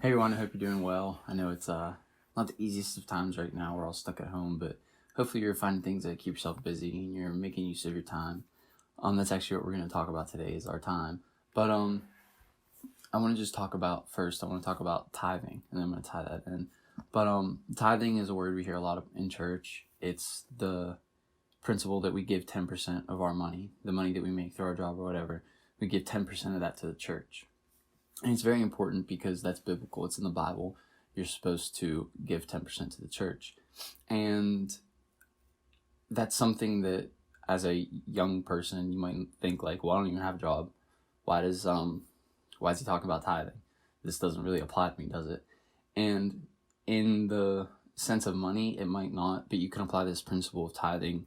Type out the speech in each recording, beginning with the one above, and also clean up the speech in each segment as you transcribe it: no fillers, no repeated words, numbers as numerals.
Hey everyone, I hope you're doing well. I know it's not the easiest of times right now. We're all stuck at home, but hopefully you're finding things that keep yourself busy and you're making use of your time. That's actually what we're going to talk about today is our time. But I want to just talk about first. I want to talk about tithing, and then I'm going to tie that in. But tithing is a word we hear a lot of in church. It's the principle that we give 10% of our money, the money that we make through our job or whatever. We give 10% of that to the church. And it's very important because that's biblical. It's in the Bible. You're supposed to give 10% to the church. And that's something that as a young person, you might think like, well, I don't even have a job. Why is he talking about tithing? This doesn't really apply to me, does it? And in the sense of money, it might not, but you can apply this principle of tithing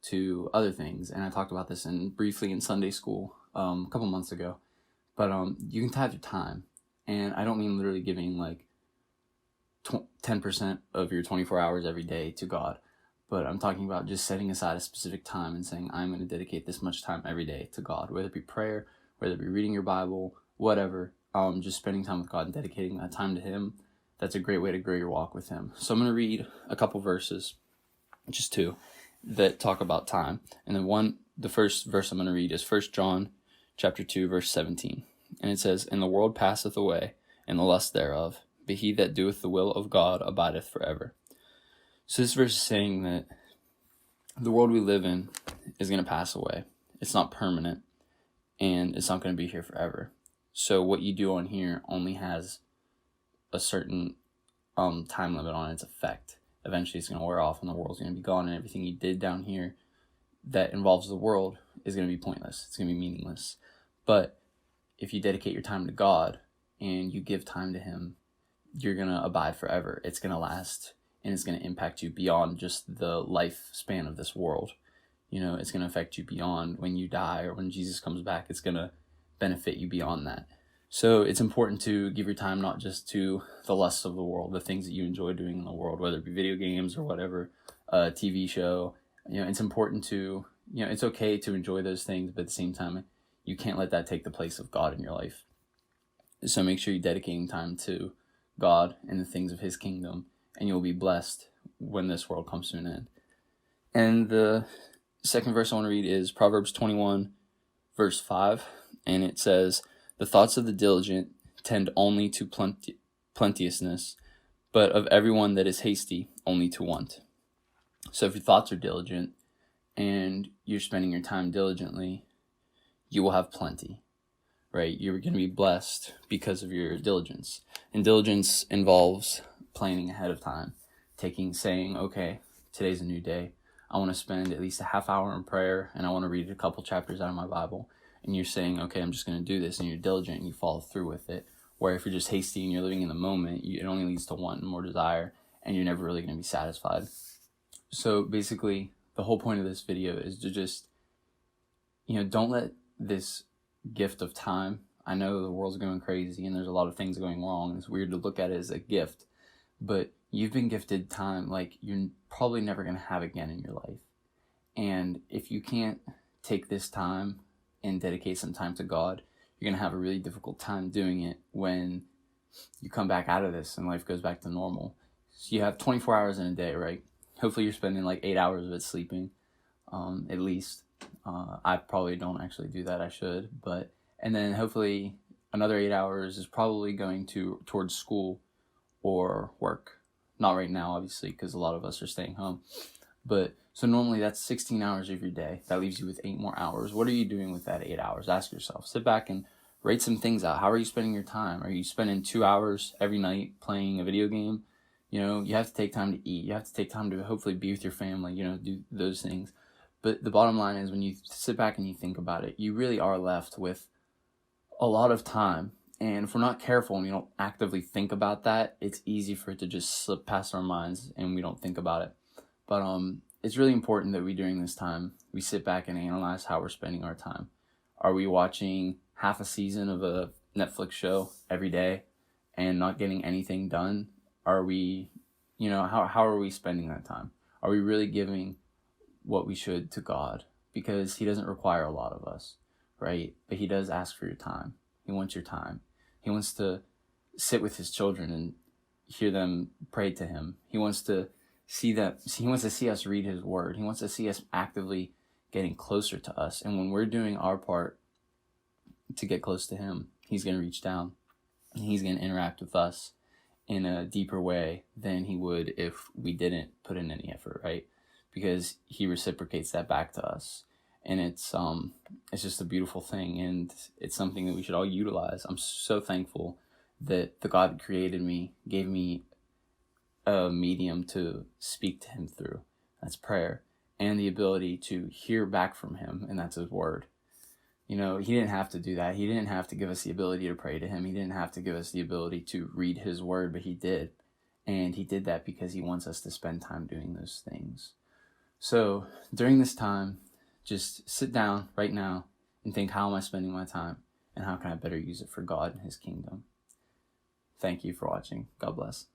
to other things. And I talked about this briefly in Sunday school a couple months ago. But you can tithe your time, and I don't mean literally giving like 10% of your 24 hours every day to God, but I'm talking about just setting aside a specific time and saying, I'm going to dedicate this much time every day to God, whether it be prayer, whether it be reading your Bible, whatever, just spending time with God and dedicating that time to Him. That's a great way to grow your walk with Him. So I'm going to read a couple verses, just two, that talk about time. And then the first verse I'm going to read is 1 John chapter 2, verse 17. And it says, And the world passeth away, and the lust thereof, but he that doeth the will of God abideth forever. So this verse is saying that the world we live in is going to pass away. It's not permanent, and it's not going to be here forever. So what you do on here only has a certain time limit on its effect. Eventually it's going to wear off, and the world's going to be gone, and everything you did down here that involves the world is going to be pointless. It's going to be meaningless. But if you dedicate your time to God and you give time to Him, you're going to abide forever. It's going to last, and it's going to impact you beyond just the lifespan of this world. It's going to affect you beyond when you die or when Jesus comes back. It's going to benefit you beyond that. So it's important to give your time not just to the lusts of the world, the things that you enjoy doing in the world, whether it be video games or whatever, a TV show. It's important to, it's okay to enjoy those things, but at the same time, you can't let that take the place of God in your life. So make sure you're dedicating time to God and the things of His kingdom, and you'll be blessed when this world comes to an end. And the second verse I want to read is Proverbs 21, verse 5, and it says, The thoughts of the diligent tend only to plenteousness, but of everyone that is hasty, only to want. So if your thoughts are diligent and you're spending your time diligently, you will have plenty, right? You're going to be blessed because of your diligence. And diligence involves planning ahead of time, saying, okay, today's a new day. I want to spend at least a half hour in prayer, and I want to read a couple chapters out of my Bible. And you're saying, okay, I'm just going to do this, and you're diligent and you follow through with it. Where if you're just hasty and you're living in the moment, it only leads to want and more desire, and you're never really going to be satisfied. So basically, the whole point of this video is to just, don't let this gift of time. I know the world's going crazy and there's a lot of things going wrong. It's weird to look at it as a gift, but you've been gifted time like you're probably never going to have again in your life. And if you can't take this time and dedicate some time to God, you're going to have a really difficult time doing it when you come back out of this and life goes back to normal. So you have 24 hours in a day, right? Hopefully you're spending like 8 hours of it sleeping, at least. I probably don't actually do that. I should, and then hopefully another 8 hours is probably going towards school or work. Not right now, obviously, because a lot of us are staying home. But so normally that's 16 hours of your day. That leaves you with 8 more hours. What are you doing with that 8 hours? Ask yourself. Sit back and write some things out. How are you spending your time? Are you spending 2 hours every night playing a video game? You have to take time to eat. You have to take time to hopefully be with your family, do those things. But the bottom line is when you sit back and you think about it, you really are left with a lot of time. And if we're not careful and we don't actively think about that, it's easy for it to just slip past our minds and we don't think about it. But it's really important that during this time, we sit back and analyze how we're spending our time. Are we watching half a season of a Netflix show every day and not getting anything done? Are we, how are we spending that time? Are we really giving what we should to God? Because He doesn't require a lot of us, right? But He does ask for your time. He wants your time. He wants to sit with his children and hear them pray to him. He wants to see us read his word. He wants to see us actively getting closer to us. And when we're doing our part to get close to him, he's going to reach down and he's going to interact with us in a deeper way than he would if we didn't put in any effort, right? Because he reciprocates that back to us. And it's just a beautiful thing, and it's something that we should all utilize. I'm so thankful that the God that created me gave me a medium to speak to him through. That's prayer, and the ability to hear back from him, and that's his word. He didn't have to do that. He didn't have to give us the ability to pray to him. He didn't have to give us the ability to read his word, but he did. And he did that because he wants us to spend time doing those things. So during this time, just sit down right now and think, how am I spending my time? And how can I better use it for God and his kingdom? Thank you for watching. God bless.